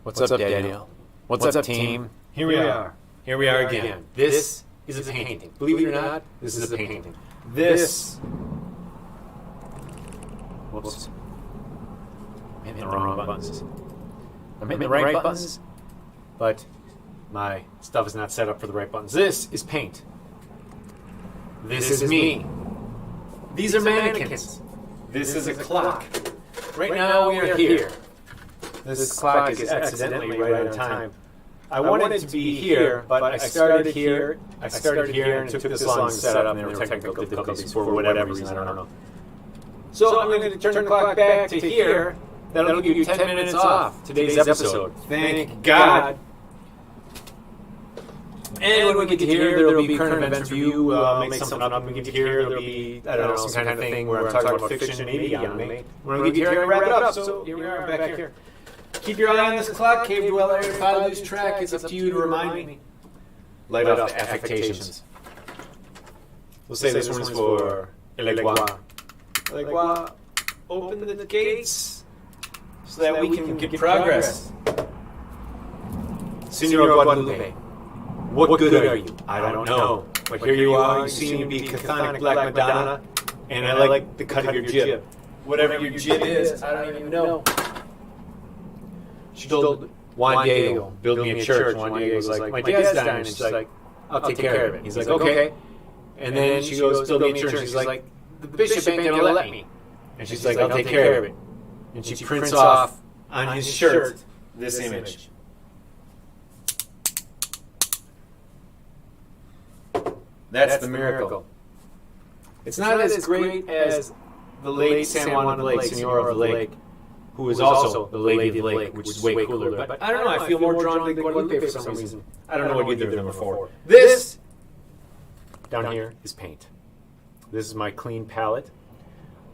What's up, Daniel? What's up, team? Here we are. Here we are again. This is a painting. Believe it or not, this is a painting. Whoops. I'm hitting the wrong buttons. I'm hitting the right buttons, but my stuff is not set up for the right buttons. This is paint. This is me. These are mannequins. This is a clock. Right now we are here. This clock is accidentally right on time. I wanted it to be here, but I started here, and it took this long to set up, and there were technical difficulties for whatever reason, I don't know. So I'm going to turn the clock back to here. That'll give you 10 minutes off today's episode. Thank God. And when we get to here, there will be current events review, make something up. When we get to here, there will be, I don't know, some kind of thing where I'm talking about fiction, maybe anime. When we get to here, I wrap it up. So here we are, back here. Keep your eye on this clock, cave dweller. If I lose track, it's up to you to remind me. Light off the affectations. We'll say this one's for Elegua. Elegua, open the gates so that we can get progress. Senor Guadalupe, what good are you? I don't know. But here you are, you seem to be chthonic Black Madonna, and I like the cut of your jib. Whatever your jib is, I don't even know. She told Juan Diego, build me a church. Juan Diego's like, my dad's dying. And she's like, I'll take care of it. He's like, okay. And then she goes, build me a church. She's like, the bishop ain't going to let me. And she's like, I'll take care of it. And she prints off on his shirt this image. That's the miracle. It's not as great as the late San Juan of the Lake, Senor of the Lake, who is also the Lady of the Lake, which is way cooler. But I don't know, I feel more drawn to the Guadalupe for some reason. I don't know what either of them are for. This, down here, is paint. This is my clean palette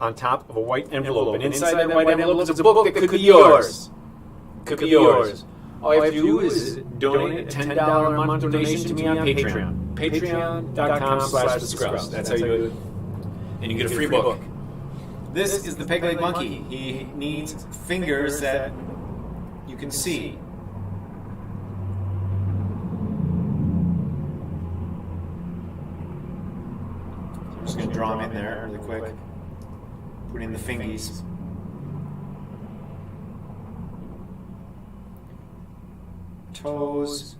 on top of a white envelope. And inside that white envelope is a book that could be yours. Could be yours. All you have to do is donate a $10 a month donation to me on Patreon. Patreon.com/Skrauss. That's how you do it. And you get a free book. This is the peg-leg monkey. He needs fingers that you can see. So I'm just going to draw him in there really quick. Put in the fingies. Toes.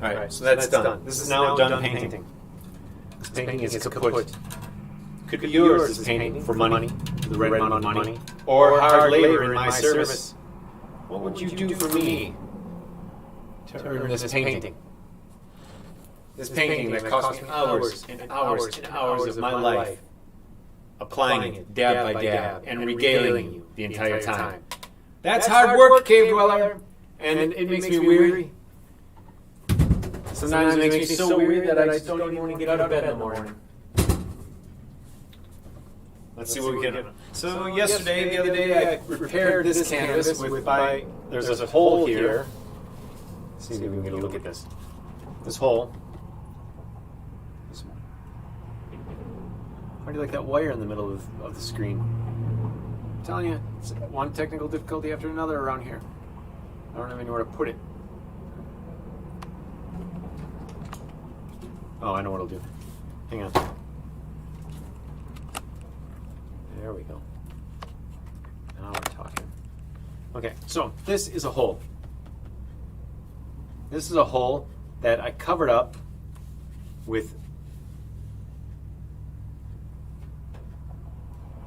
Alright, so that's done. This is now a done painting. This painting is kaput. Could be yours, this painting, for money, the red amount of money, or hard labor in my service. What would you do for me to earn this painting? This painting that cost me hours and hours and hours of my life, applying it dab by dab and regaling you the entire time. That's hard work, cave dweller, and it makes me weary. Sometimes it makes me so weary that I just don't even want to get out of bed in the morning. Let's see what we get. So the other day, I prepared this canvas with there's a hole here. Let's see if we can get a look at this. This hole. How do you like that wire in the middle of the screen? I'm telling you, it's one technical difficulty after another around here. I don't even know where to put it. Oh, I know what I'll do. Hang on. There we go. Now we're talking. Okay, so this is a hole. This is a hole that I covered up with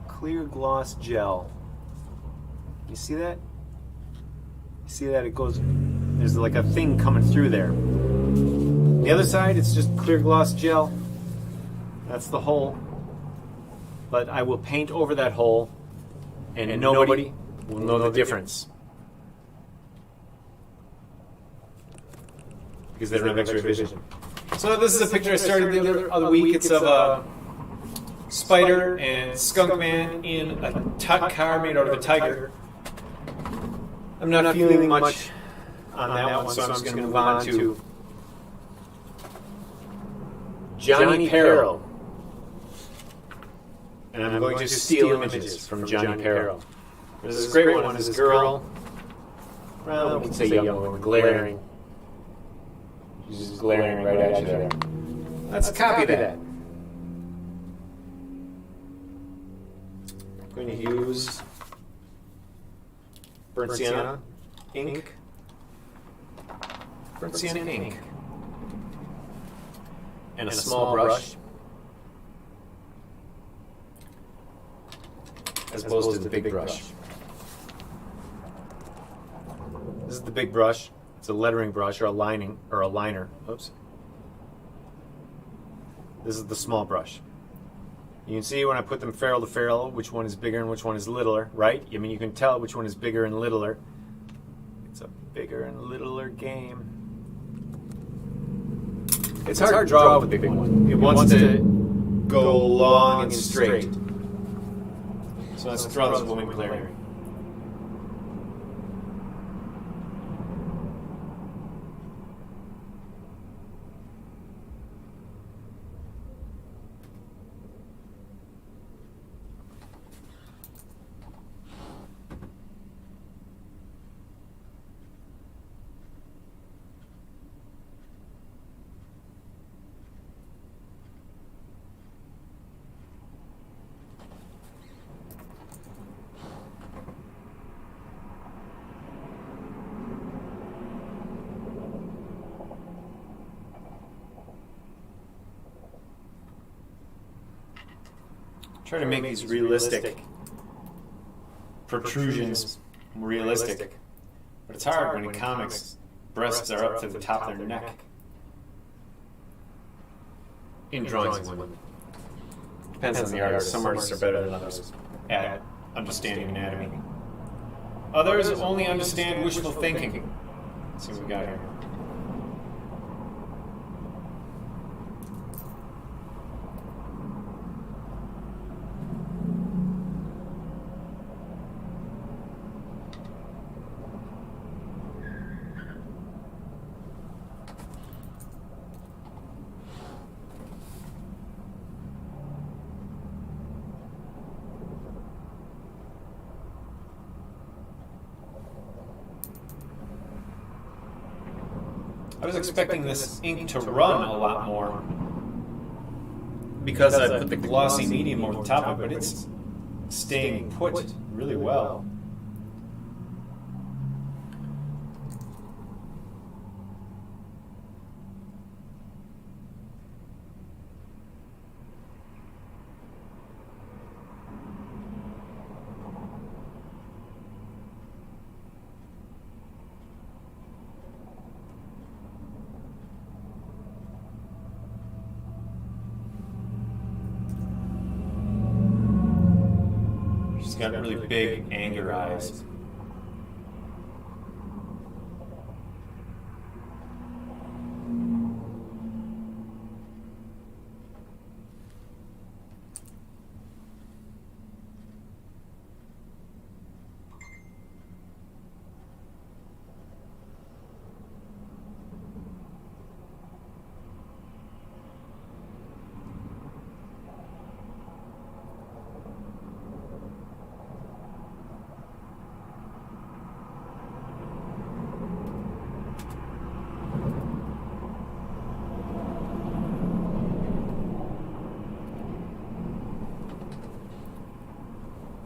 clear gloss gel. You see that? You see that? It goes, there's like a thing coming through there. The other side, it's just clear gloss gel. That's the hole. But I will paint over that hole, and nobody will know the difference. Because they don't have X-ray vision. So this is a picture I started the other week. It's of a spider and skunk man in a car made out of a tiger. I'm not feeling much on that one, so I'm just going to move on to Johnny Perrier. And I'm going to steal images from Johnny Perrier. There's this great one of this girl, well, we can say young woman, glaring. She's just glaring right at you there. Let's copy that. I'm going to use burnt sienna ink. Burnt sienna ink. And a small brush. As opposed to the big brush. This is the big brush. It's a lettering brush or a liner. Oops. This is the small brush. You can see when I put them ferrule to ferrule which one is bigger and which one is littler, right? I mean, you can tell which one is bigger and littler. It's a bigger and littler game. It's hard to draw with the big one. It wants to go long and straight. So let's draw this woman glaring. Try to make these realistic protrusions realistic. But it's hard when in comics breasts are up to the top of their neck. In drawings of women. Depends on the artist. Some artists are better than others at understanding anatomy. Others only understand wishful thinking. Let's see what we got here. I was expecting this ink to run a lot more because I put the glossy medium over the top of it, but it's staying put really well. She's got really big anger eyes.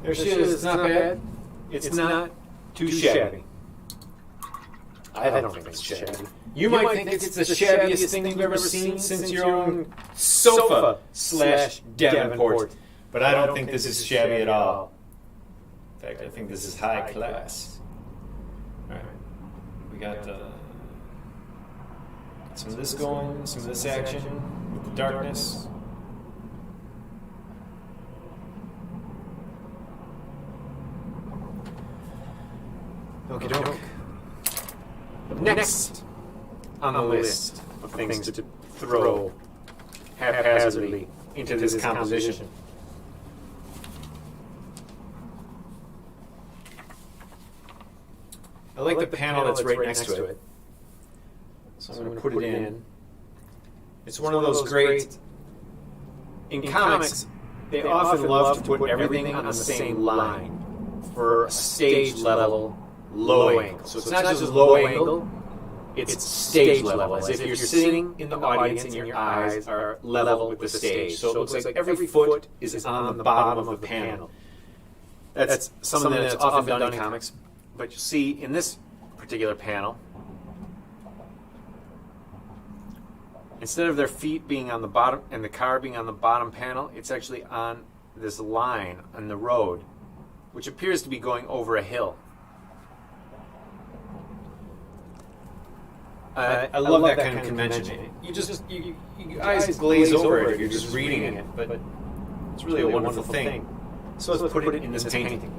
There she is. It's not bad. It's not too shabby. I don't think it's shabby. You might think it's the shabbiest thing you've ever seen since your own sofa/Davenport. But I don't think this is shabby at all. In fact, I think this is high class. All right. We got some of this going, some of this action with the darkness. Okie doke. Next on the list of things to throw haphazardly into this composition. I like the panel that's right next to it. So I'm going to put it in. It's one of those great in comics, they often love to put everything on the same line for a stage level, low angle. So it's not just low angle, it's stage level, as if you're sitting in the audience and your eyes are level with the stage. So it looks like every foot is on the bottom of the panel. That's something that's often done in comics, but you'll see in this particular panel, instead of their feet being on the bottom and the car being on the bottom panel, it's actually on this line on the road, which appears to be going over a hill. I love that kind of convention. Your eyes glaze over it if you're just reading it, but it's really a wonderful thing. So let's put it in this painting.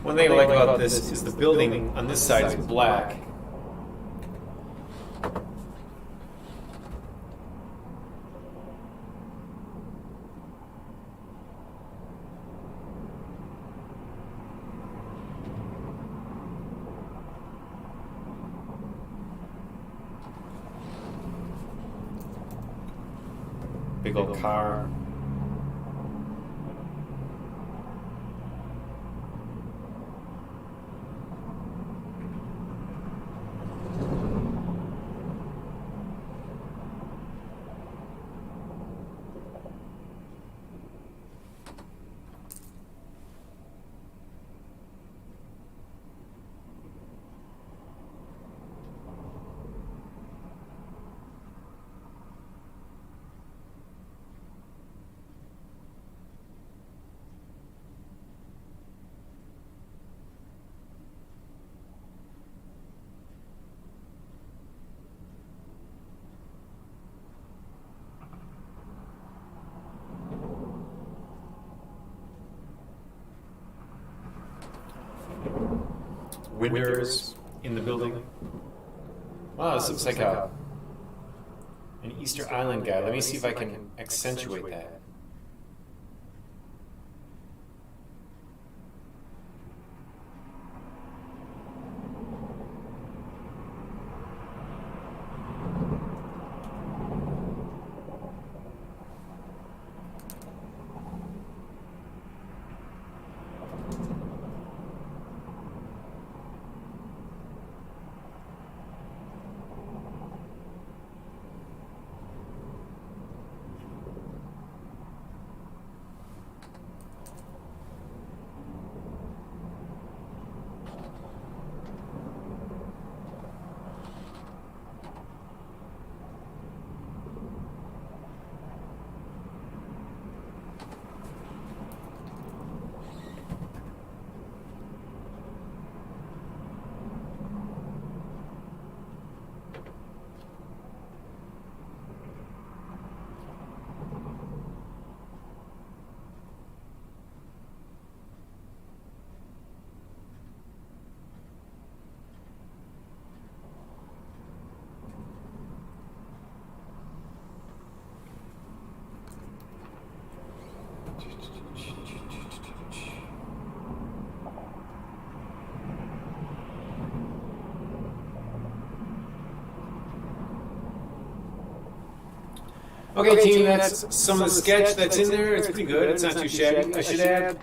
One thing I like about this is the building on this side is black. Big old car. Windows in the building. Wow, this looks like an Easter Island guy. Let me see if I can accentuate that. Okay, team, that's some of the sketch that's in there. It's pretty good. It's not too shabby. I should add,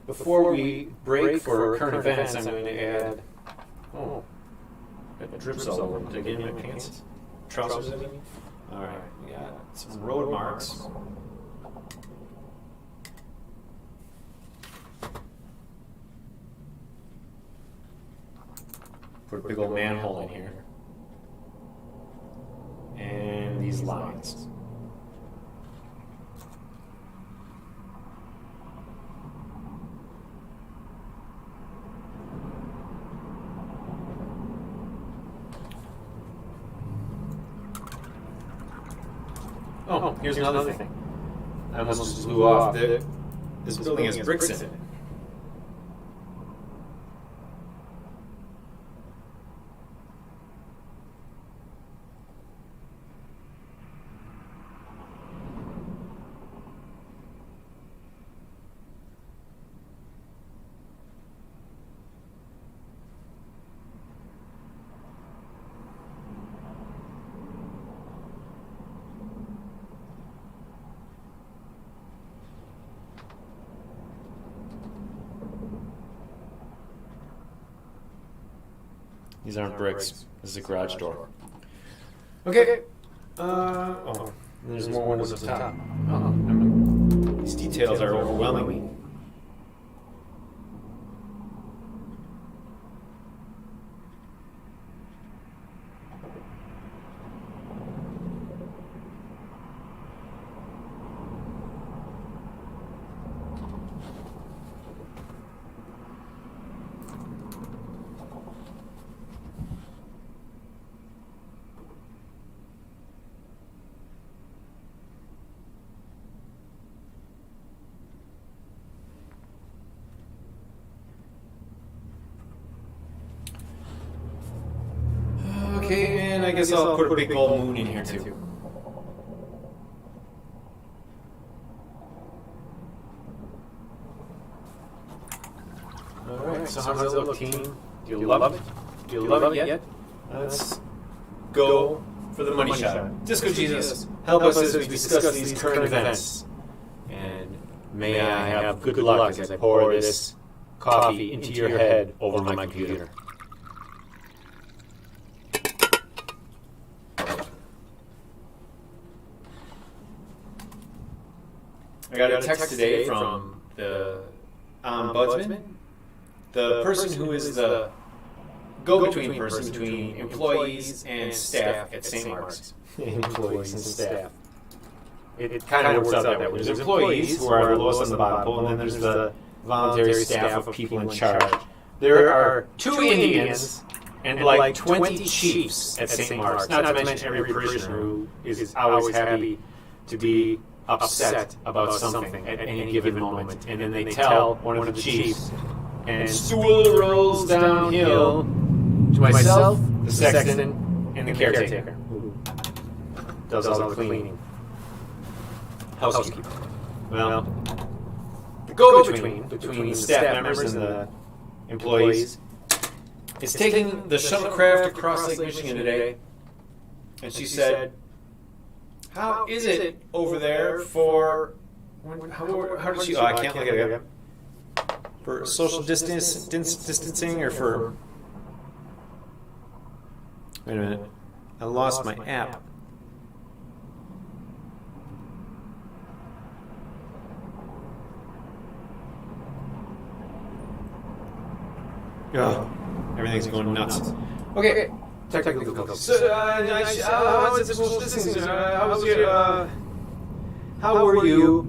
before we break for current events, I'm going to add, got drips all over them. Did I get in my pants? Trousers, I mean. All right, we got some road marks. Put a big old manhole in here. And these lines. Oh, here's another thing. I almost just blew off. This building has bricks in it. These aren't bricks. This is a garage door. Okay. There's more windows up top. These details are overwhelming me. Okay, and I guess I'll put a big old moon in here too. Alright, so how does it look, team? Do you love it? Do you love it yet? Let's go for the money shot. Disco Jesus, help us as we discuss these current events. And may I have good luck as I pour this coffee into your head over my computer. I got a text today from the ombudsman, the person who is the go-between person between employees and staff at St. Mark's. Employees and staff. It kind of works out that way. There's employees who are the lowest on the bottom pole, and then there's the voluntary staff of people in charge. There are 2 Indians and like 20 chiefs at St. Mark's, not to mention every parishioner who is always happy to be upset about something at any given moment. And then they tell one of the chiefs, and stool rolls downhill to myself, the sexton, and the caretaker, who does all the cleaning. Housekeeper. Well, the go-between between the staff members and the employees is taking the shuttlecraft across Lake Michigan today, and she said, how is it over there for, how did she, I can't look at it again. For social distancing or for, wait a minute, I lost my app. Oh, everything's going nuts. Okay. Technical difficulties. So, how is it social distancing? How were you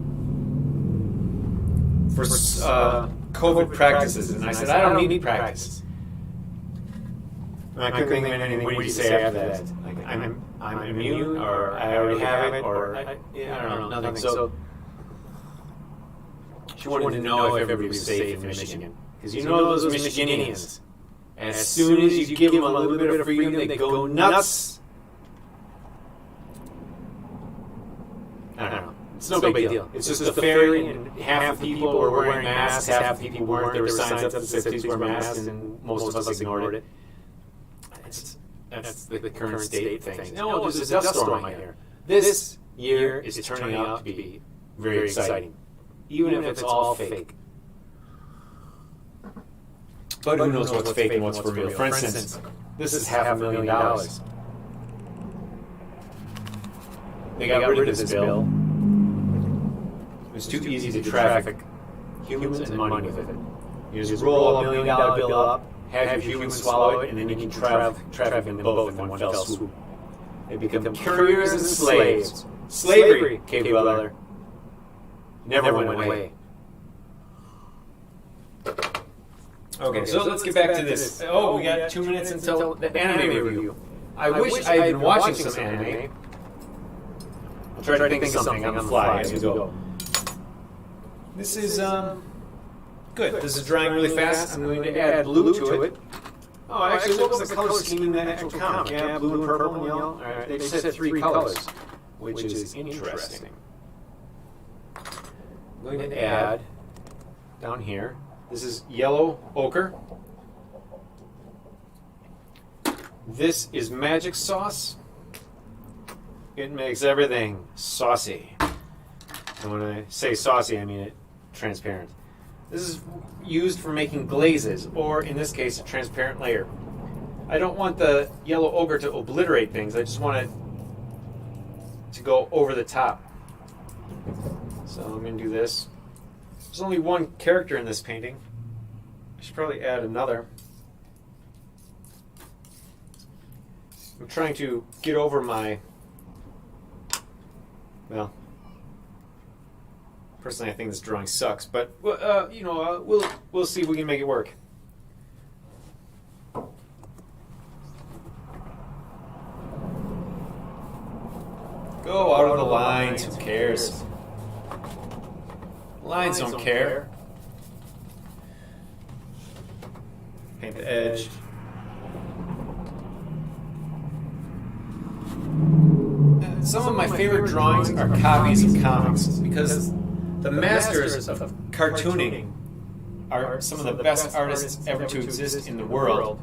for COVID practices? And I said, I don't need practice. And I couldn't think of anything. What do you say after that? Like, I'm immune, or I already have it, or I don't know, nothing. So she wanted to know if everybody was safe in Michigan. Because you know those Michiganians. As soon as you give them a little bit of freedom, they go nuts. I don't know. It's no big deal. It's just a ferry, and half the people were wearing masks, half the people weren't. There were signs up that said please wear masks, and most of us ignored it. That's the current state of things. No, there's a dust storm out here. This year is turning out to be very exciting, even if it's all fake. But who knows what's fake and what's for real. For instance, this is $500,000. they got rid of this bill. It was too easy to traffic humans and money with it. You just roll a $1 million bill up, have your humans swallow it, and then you can traffic them both in one fell swoop. They become couriers and slaves. Slavery, cave dweller, never went away. Okay, so let's get back to this. Oh, we got 2 minutes until the anime review. I wish I had been watching some anime. I'll try to think of something on the fly as we go. This is good. This is drying really fast. I'm going to add blue to it. Oh, actually, what was the color scheme in that actual comic? Yeah, blue and purple and yellow. All right, they just said 3 colors, which is interesting. I'm going to add down here. This is yellow ochre. This is magic sauce. It makes everything saucy. And when I say saucy, I mean it transparent. This is used for making glazes, or in this case, a transparent layer. I don't want the yellow ochre to obliterate things. I just want it to go over the top. So I'm going to do this. There's only one character in this painting. I should probably add another. I'm trying to get over my, well, personally I think this drawing sucks, but we'll see if we can make it work. Go out of the lines, who cares? Lines don't care. Paint the edge. Some of my favorite drawings are copies of comics because the masters of cartooning are some of the best artists ever to exist in the world,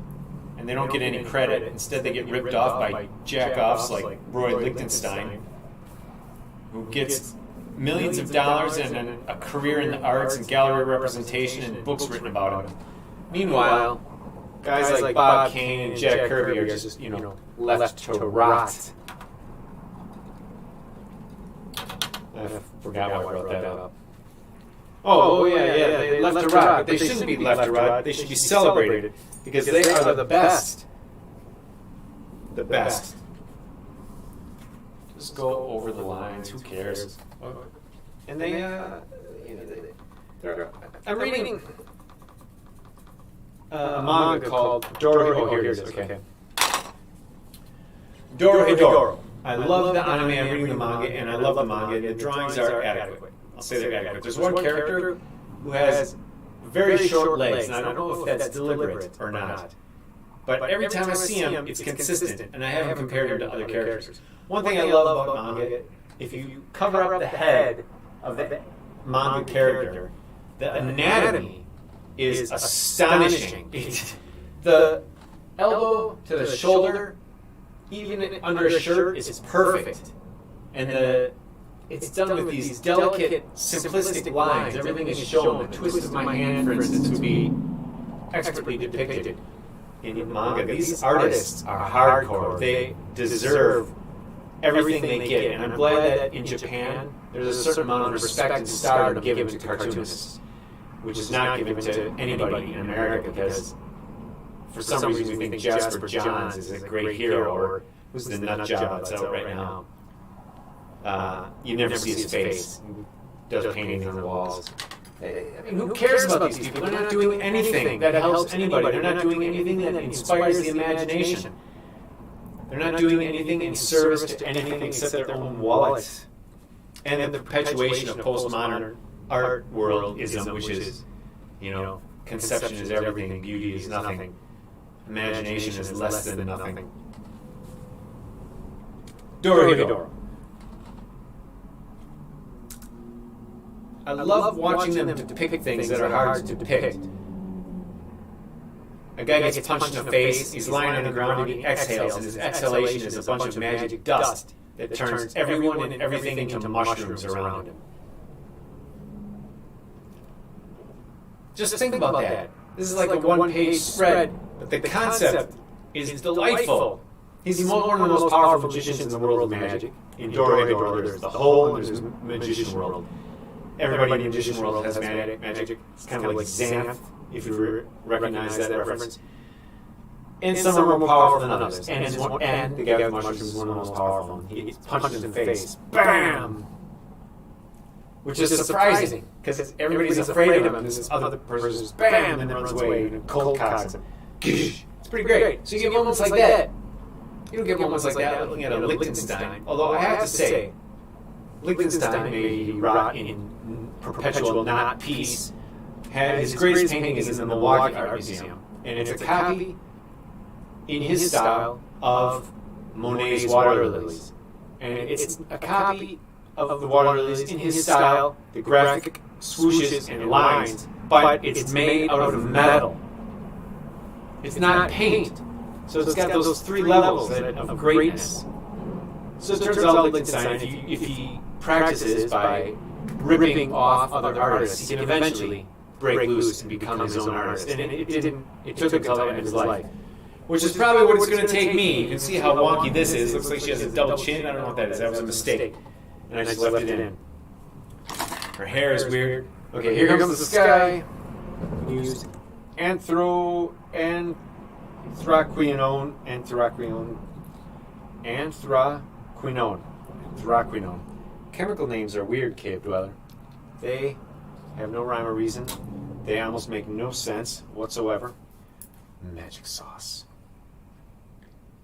and they don't get any credit. Instead, they get ripped off by jack-offs like Roy Lichtenstein, who gets millions of dollars and a career in the arts and gallery representation and books written about him. Meanwhile, guys like Bob Kane and Jack Kirby are just, left to rot. I forgot why I brought that up. Oh, yeah, they left to rot, but they shouldn't be left to rot. They should be celebrated because they are the best. The best. Just go over the lines. Who cares? And I'm reading a manga called Dorohedoro. Oh, here it is. Okay. Dorohedoro. I love the anime, I'm reading the manga, and I love the manga, and the drawings are adequate. I'll say they're adequate. There's one character who has very short legs, and I don't know if that's deliberate or not. But every time I see him, it's consistent, and I haven't compared him to other characters. One thing I love about manga, if you cover up the head of the manga character, the anatomy is astonishing. The elbow to the shoulder, even under a shirt, is perfect. And it's done with these delicate, simplistic lines. Everything is shown. The twist of my hand, for instance, would be expertly depicted in manga. These artists are hardcore. They deserve everything they get. And I'm glad that in Japan, there's a certain amount of respect and stardom given to cartoonists, which is not given to anybody in America because for some reason we think Jasper Johns is a great hero, or who's the nut job that's out right now. You never see his face. He does paintings on the walls. I mean, who cares about these people? They're not doing anything that helps anybody. They're not doing anything that inspires the imagination. They're not doing anything in service to anything except their own wallets. And the perpetuation of postmodern art worldism, which is, conception is everything, beauty is nothing. Imagination is less than nothing. Dorohedoro. I love watching them depict things that are hard to depict. A guy gets punched in the face, he's lying on the ground, and he exhales, and his exhalation is a bunch of magic dust that turns everyone and everything into mushrooms around him. Just think about that. This is like a one-page spread, but the concept is delightful. He's one of the most powerful magicians in the world of magic. In Doro, there's the whole and there's the magician world. Everybody in the magician world has magic. It's kind of like Xanth, if you recognize that reference. And some are more powerful than others. And the guy with the mushrooms is one of the most powerful. He gets punched in the face. BAM! Which is surprising, because everybody's afraid of him, and this other person just BAM! And then runs away and cold cocks him. It's pretty great. So you get moments like that. You don't get moments like that looking at a Liechtenstein. Although I have to say, Liechtenstein may rot in perpetual not peace. His greatest painting is in the Milwaukee Art Museum. And it's a copy, in his style, of Monet's Water Lilies. And it's a copy of the water lilies in his style, the graphic swooshes and lines, but it's made out of metal. It's not paint. So it's got those three levels of greatness. So it turns out Liechtenstein, if he practices by ripping off other artists, he can eventually break loose and become his own artist. And it took until the end of his life. Which is probably what it's going to take me. You can see how wonky this is. Looks like she has a double chin. I don't know what that is. That was a mistake. And I just left it in. Her hair is weird. Okay, here comes the sky. Used anthraquinone. Chemical names are weird, Cave Dweller. They have no rhyme or reason. They almost make no sense whatsoever. Magic sauce.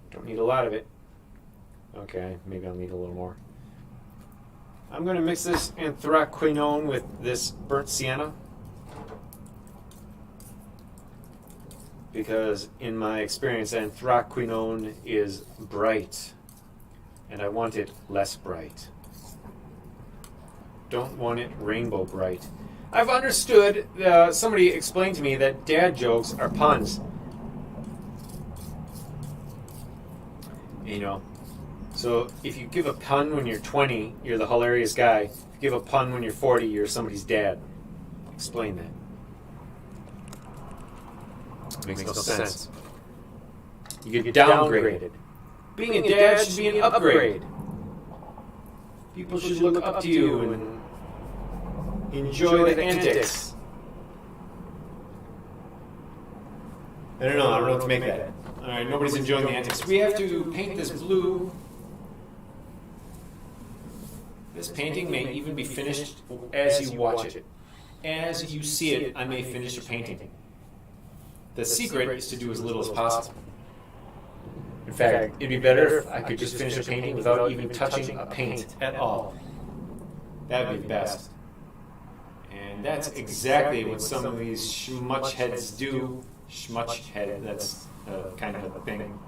Don't need a lot of it. Okay, maybe I'll need a little more. I'm going to mix this anthraquinone with this burnt sienna, because in my experience, anthraquinone is bright, and I want it less bright. Don't want it rainbow bright. I've understood, somebody explained to me that dad jokes are puns. You know, so if you give a pun when you're 20, you're the hilarious guy. If you give a pun when you're 40, you're somebody's dad. Explain that. Makes no sense. You get downgraded. Being a dad should be an upgrade. People should look up to you and enjoy the antics. I don't know what to make that. Alright, nobody's enjoying the antics. We have to paint this blue. This painting may even be finished as you watch it. As you see it, I may finish a painting. The secret is to do as little as possible. In fact, it'd be better if I could just finish a painting without even touching a paint at all. That would be best. And that's exactly what some of these schmuch heads do. Schmuch head, that's kind of a thing.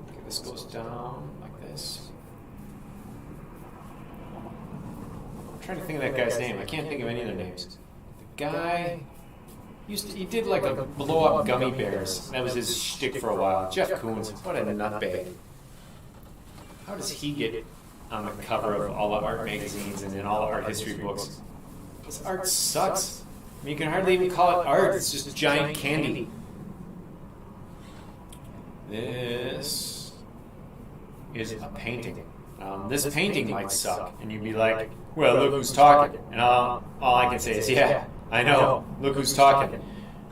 Okay, this goes down like this. I'm trying to think of that guy's name. I can't think of any of their names. The guy he did like a blow up gummy bears. That was his shtick for a while. Jeff Koons, what a nutbag. How does he get on the cover of all the art magazines and in all the art history books? His art sucks. I mean, you can hardly even call it art. It's just giant candy. This is a painting. This painting might suck, and you'd be like, well, look who's talking. And all I can say is, yeah, I know, look who's talking.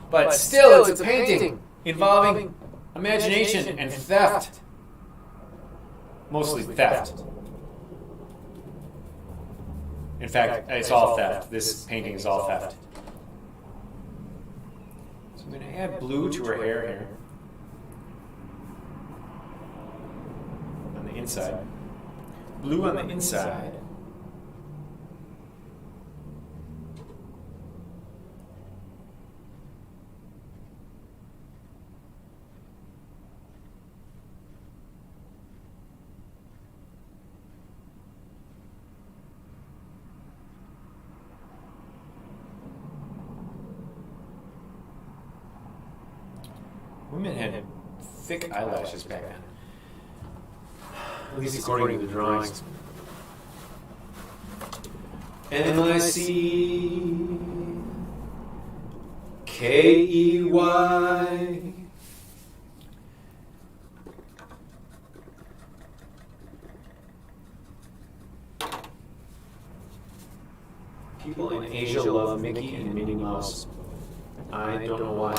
But still, it's a painting involving imagination and theft. Mostly theft. In fact, it's all theft. This painting is all theft. So I'm going to add blue to her hair here. On the inside. Blue on the inside. Women had thick eyelashes back then. At least according to the drawings. Mythical. People in Asia love Mickey and Minnie Mouse. I don't know why.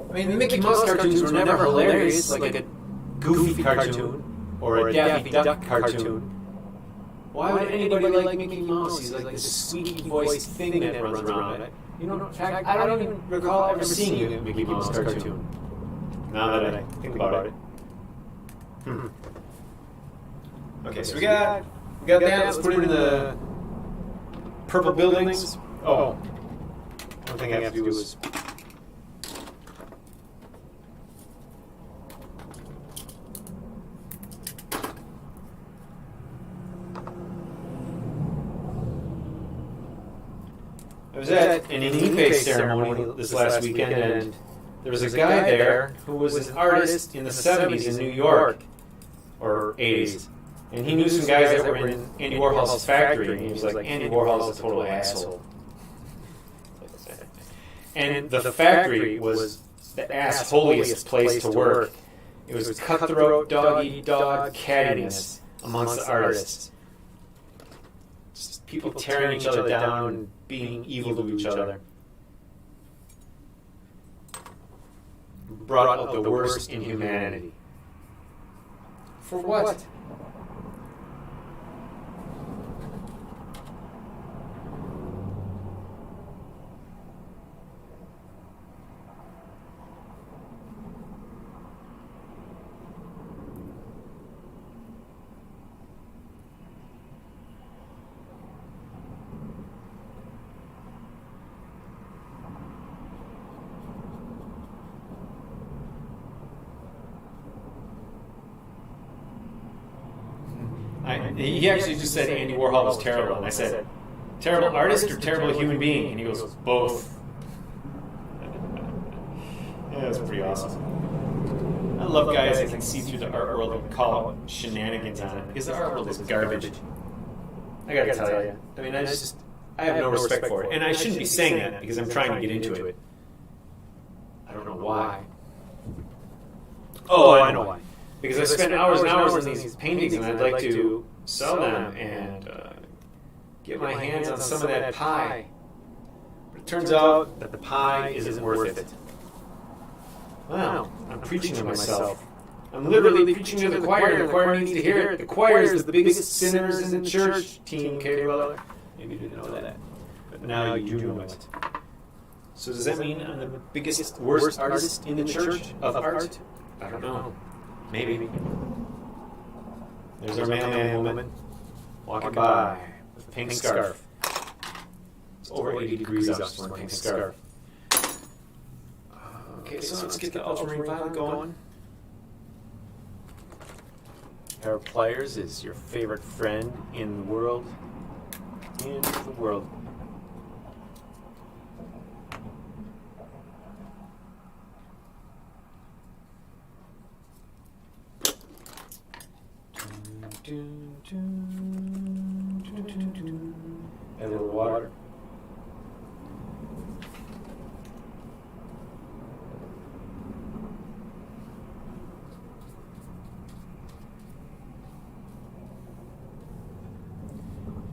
I mean, the Mickey Mouse cartoons were never hilarious, like a Goofy cartoon or a Daffy Duck cartoon. Why would anybody like Mickey Mouse? He's like this squeaky voiced thing that runs around. In fact, I don't even recall ever seeing a Mickey Mouse cartoon. Now that I think about it. Okay, so we got that. Let's put it in the purple buildings. Oh, one thing I have to do is I was at an Ipe ceremony this last weekend, and there was a guy there who was an artist in the 70s in New York, or 80s. And he knew some guys that were in Andy Warhol's factory, and he was like, Andy Warhol's a total asshole. And the factory was the assholiest place to work. It was cutthroat, dog-eat-dog cattiness amongst the artists. Just people tearing each other down and being evil to each other. Brought out the worst in humanity. For what? He actually just said Andy Warhol was terrible, and I said, terrible artist or terrible human being? And he goes, both. Yeah, that's pretty awesome. I love guys that can see through the art world and call shenanigans on it, because the art world is garbage. I gotta tell you. I mean, I have no respect for it. And I shouldn't be saying that, because I'm trying to get into it. I don't know why. Oh, I know why. Because I spend hours and hours on these paintings, and I'd like to sell them and get my hands on some of that pie. But it turns out that the pie isn't worth it. Wow, I'm preaching to myself. I'm literally preaching to the choir, and the choir needs to hear it. The choir is the biggest sinners in the church, Team K. Weller. Maybe you didn't know that. But now you do know it. So does that mean I'm the biggest, worst artist in the church of art? I don't know. Maybe. There's our mailman woman walking by with a pink scarf. It's over 80 degrees out, she's wearing a pink scarf. Okay, so let's get the ultramarine violet going. Pair of pliers is your favorite friend in the world. In the world. Add a little water.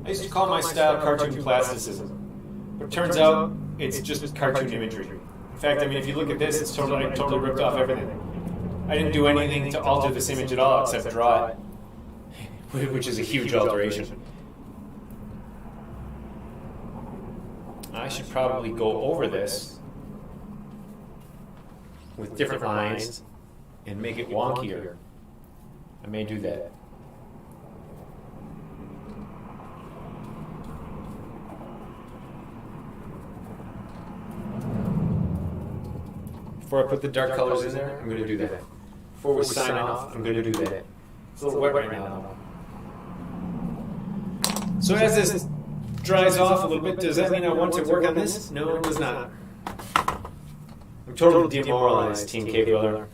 I used to call my style cartoon plasticism, but it turns out it's just cartoon imagery. In fact, I mean, if you look at this, I totally ripped off everything. I didn't do anything to alter this image at all except draw it, which is a huge alteration. I should probably go over this with different lines and make it wonkier. I may do that. Before I put the dark colors in there, I'm going to do that. Before we sign off, I'm going to do that. It's a little wet right now. So as this dries off a little bit, does that mean I want to work on this? No, it does not. I'm totally demoralized, Team K. Weller.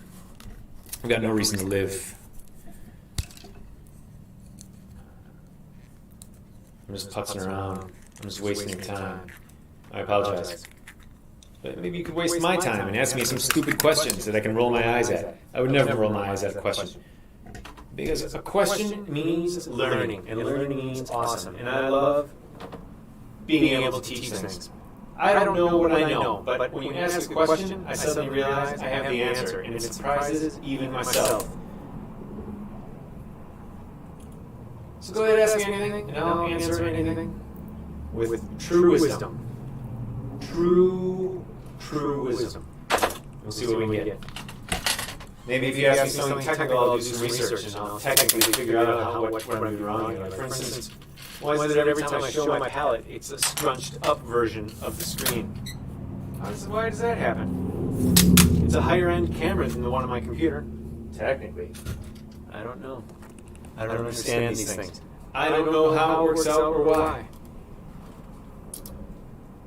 I've got no reason to live. I'm just putzing around. I'm just wasting time. I apologize. But maybe you could waste my time and ask me some stupid questions that I can roll my eyes at. I would never roll my eyes at a question. Because a question means learning, and learning means awesome. And I love being able to teach things. I don't know what I know, but when you ask a question, I suddenly realize I have the answer, and it surprises even myself. So go ahead and ask me anything, and I'll answer anything with true wisdom. True wisdom. We'll see what we can get. Maybe if you ask me something technical, I'll do some research, and I'll technically figure out what I'm doing wrong. Like, for instance, why is it every time I show my palette, it's a scrunched up version of the screen? Why does that happen? It's a higher end camera than the one on my computer. Technically. I don't know. I don't understand these things. I don't know how it works out or why.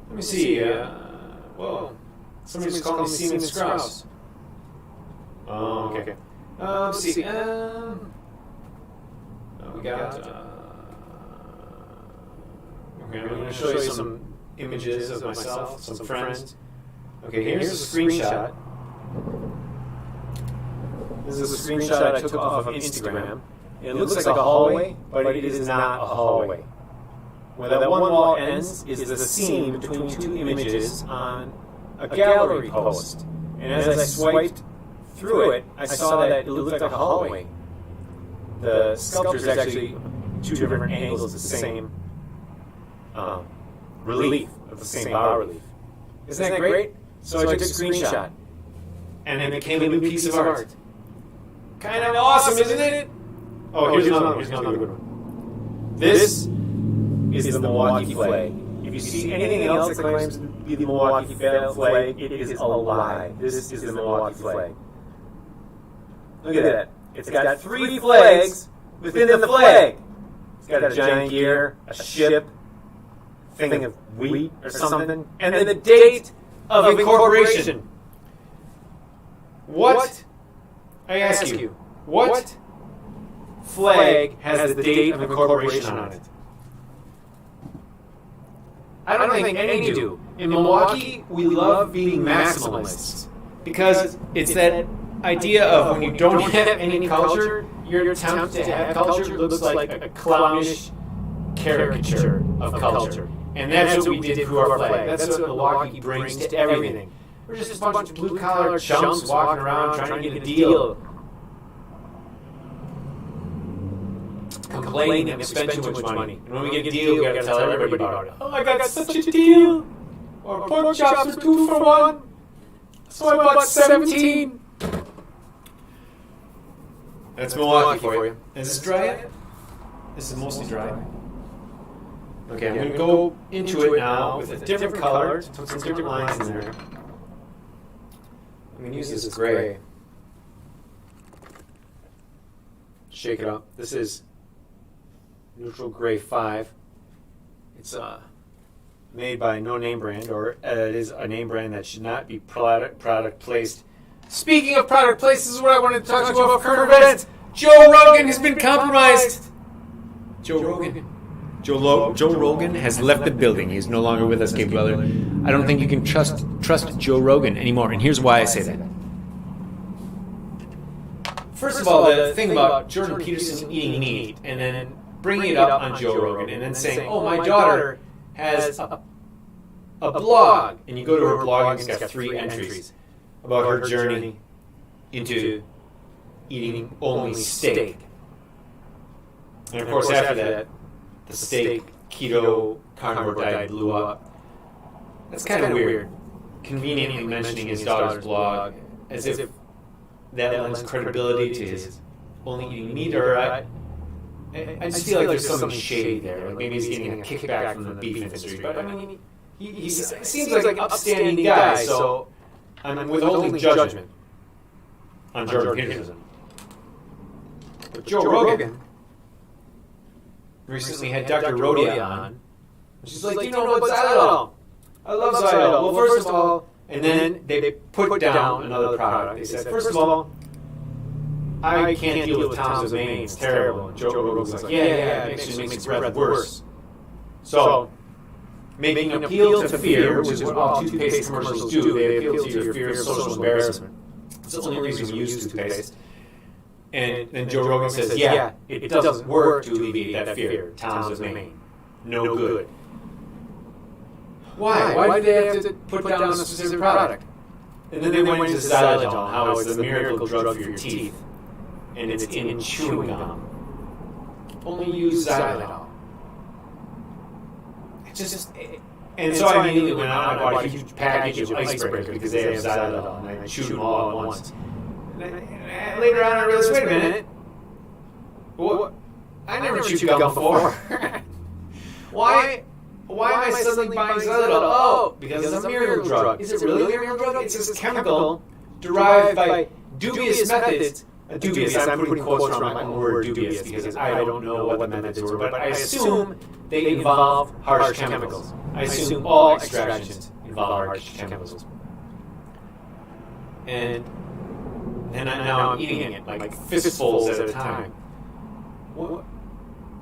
Let me see. Whoa. Somebody's calling me Seaman Skrauss. Oh, okay. Let's see. We got. Okay, I'm going to show you some images of myself, some friends. Okay, here's a screenshot. This is a screenshot I took off of Instagram. It looks like a hallway, but it is not a hallway. Where that one wall ends is the seam between two images on a gallery post. And as I swiped through it, I saw that it looked like a hallway. The sculpture is actually two different angles of the same relief, of the same bas relief. Isn't that great? So I took a screenshot, and it became a new piece of art. Kind of awesome, isn't it? Oh, here's another good one. This is the Milwaukee flag. If you see anything else that claims to be the Milwaukee flag, it is a lie. This is the Milwaukee flag. Look at that. It's got 3 flags within the flag. It's got a giant gear, a ship, thing of wheat or something, and then the date of incorporation. What? I ask you, what flag has the date of incorporation on it? I don't think any do. In Milwaukee, we love being maximalists because it's that idea of when you don't have any culture, your attempt to have culture looks like a clownish caricature of culture. And that's what we did through our flag. That's what Milwaukee brings to everything. We're just a bunch of blue-collar chumps walking around trying to get a deal. Complaining that we spend too much money. And when we get a deal, we gotta tell everybody about it. Oh, I got such a deal! Our pork chops are 2 for 1. So I bought 17. That's Milwaukee for you. Is this dry yet? This is mostly dry. Okay, I'm going to go into it now with a different color. Put some different lines in there. I'm going to use this gray. Shake it up. This is Neutral Gray 5. It's made by No Name Brand, or it is a name brand that should not be product placed. Speaking of product placed, this is what I wanted to talk to you about current events. Joe Rogan has been compromised. Joe Rogan has left the building. He is no longer with us, Cave Dweller. I don't think you can trust Joe Rogan anymore, and here's why I say that. First of all, the thing about Jordan Peterson eating meat and then bringing it up on Joe Rogan and then saying, oh, my daughter has a blog. And you go to her blog and it's got 3 entries about her journey into eating only steak. And of course, after that, the steak keto carnivore diet blew up. That's kind of weird. Conveniently mentioning his daughter's blog as if that lends credibility to his only eating meat. Or I just feel like there's some shade there. Like maybe he's getting a kickback from the beef industry. But I mean, he seems like an upstanding guy. So I'm withholding judgment on Jordan Peterson. But Joe Rogan recently had Dr. Rhodia on. She's like, do you know about Xylitol? I love Xylitol. Well, first of all, and then they put down another product. They said, first of all, I can't deal with Tom's of Maine. It's terrible. And Joe Rogan's like, yeah, it actually makes breath worse. So, making an appeal to fear, which is what all toothpaste commercials do, they appeal to your fear of social embarrassment. It's the only reason we use toothpaste. And then Joe Rogan says, yeah, it doesn't work to alleviate that fear. Towns of Maine. No good. Why? Why do they have to put down a specific product? And then they went into xylitol, how it's the miracle drug for your teeth. And it's in chewing gum. Only use xylitol. And so I immediately went out and I bought a huge package of icebreakers because they have xylitol, and I chewed them all at once. And later on, I realized, wait a minute. What? I never chewed gum before. Why am I suddenly buying xylitol? Oh, because it's a miracle drug. Is it really a miracle drug? It's this chemical derived by dubious methods. Dubious, I'm putting quotes around my own word dubious because I don't know what the methods were, but I assume they involve harsh chemicals. I assume all extractions involve harsh chemicals. And now I'm eating it like fistfuls at a time.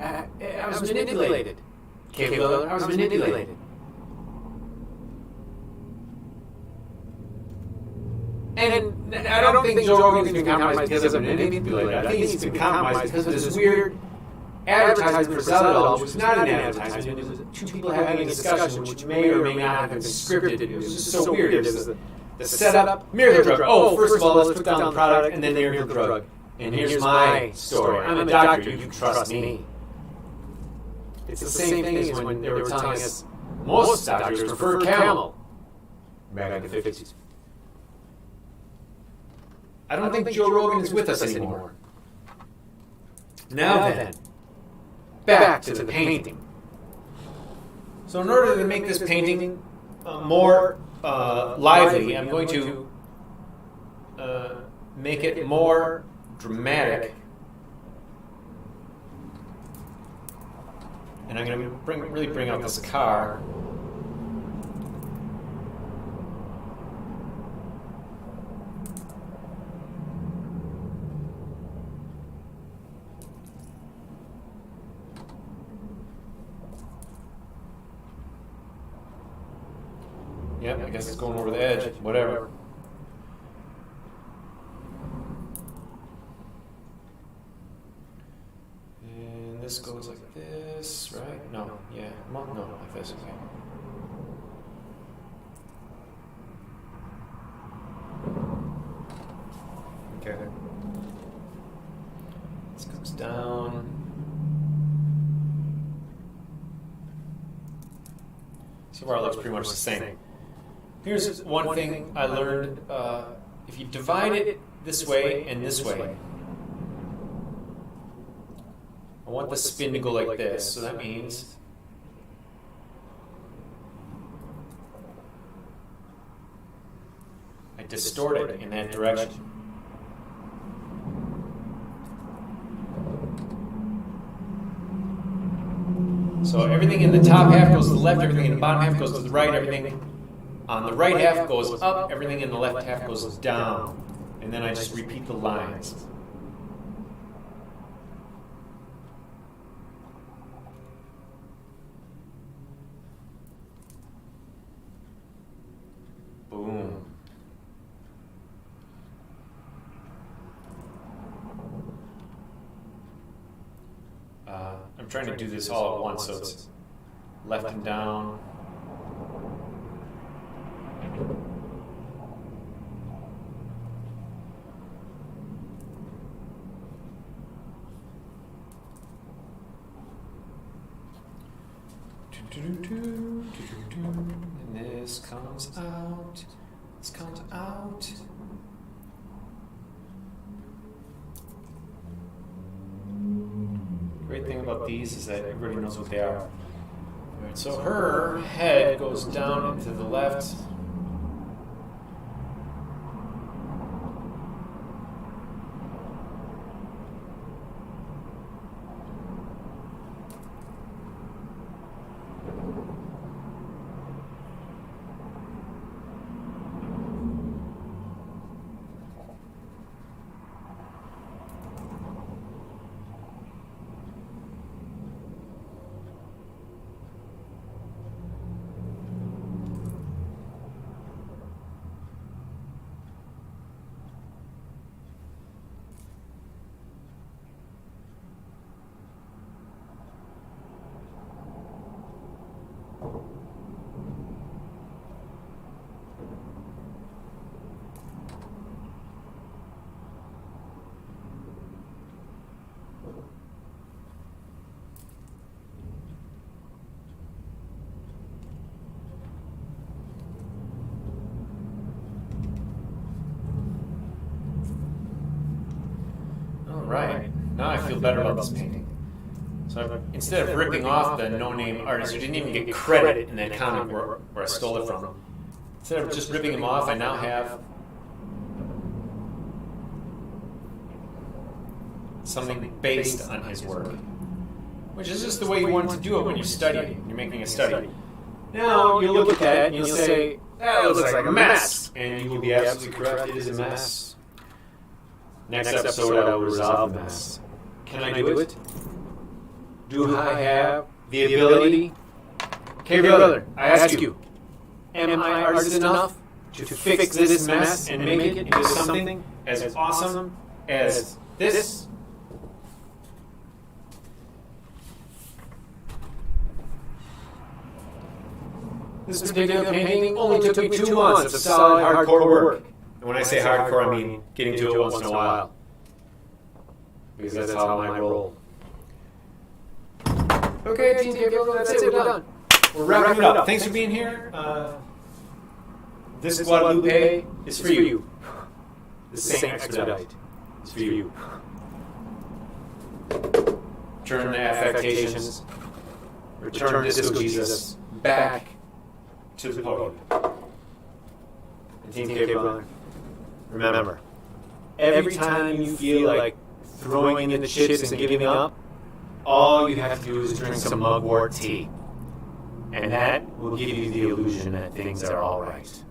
I was manipulated. I was manipulated. And I don't think Joe Rogan's been compromised because of manipulated. I think he's been compromised because of this weird advertisement for xylitol, which was not an advertisement. It was two people having a discussion, which may or may not have been scripted. It was just so weird. It was the setup, miracle drug. Oh, first of all, let's put down the product, and then the miracle drug. And here's my story. I'm a doctor. You can trust me. It's the same thing as when they were telling us most doctors prefer camel back in the 50s. I don't think Joe Rogan is with us anymore. Now then, back to the painting. So in order to make this painting more lively, I'm going to make it more dramatic. And I'm going to really bring out this car. Yep, I guess it's going over the edge, whatever. And this goes like this, right? No, yeah, no, like this, okay. Okay. This comes down. So far it looks pretty much the same. Here's one thing I learned. If you divide it this way and this way, I want the spin to go like this. So that means I distort it in that direction. So everything in the top half goes to the left, everything in the bottom half goes to the right, everything on the right half goes up, everything in the left half goes down. And then I just repeat the lines. Boom. I'm trying to do this all at once, so it's left and down. And this comes out. This comes out. Great thing about these is that everybody knows what they are. All right, so her head goes down into the left. right. Now I feel better about this painting. So instead of ripping off the no-name artist who didn't even get credit in that comic where I stole it from, instead of just ripping him off, I now have something based on his work, which is just the way you want to do it when you're studying. You're making a study. Now you look at that and you'll say, that looks like a mess. And you will be absolutely correct, it is a mess. Next episode I will resolve the mess. Can I do it? Do I have the ability? Okay, brother, I ask you, am I artist enough to fix this mess and make it into something as awesome as this? This particular painting only took me 2 months of solid, hardcore work. And when I say hardcore, I mean getting to it once in a while. Because that's how I roll. Okay, Team Gabriel, that's it, we're done. We're wrapping it up. Thanks for being here. This Guadalupe is for you. The Saint Expedite is for you. Return the affectations. Return Disco Jesus back to the podium. And Team Gabriel, remember, every time you feel like throwing in the chips and giving up, all you have to do is drink some mugwort tea. And that will give you the illusion that things are all right.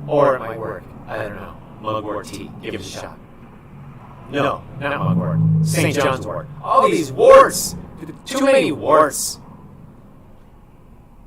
Or it might work. I don't know. Mugwort tea. Give it a shot. No, not mugwort. St. John's wort. All these warts! Too many warts!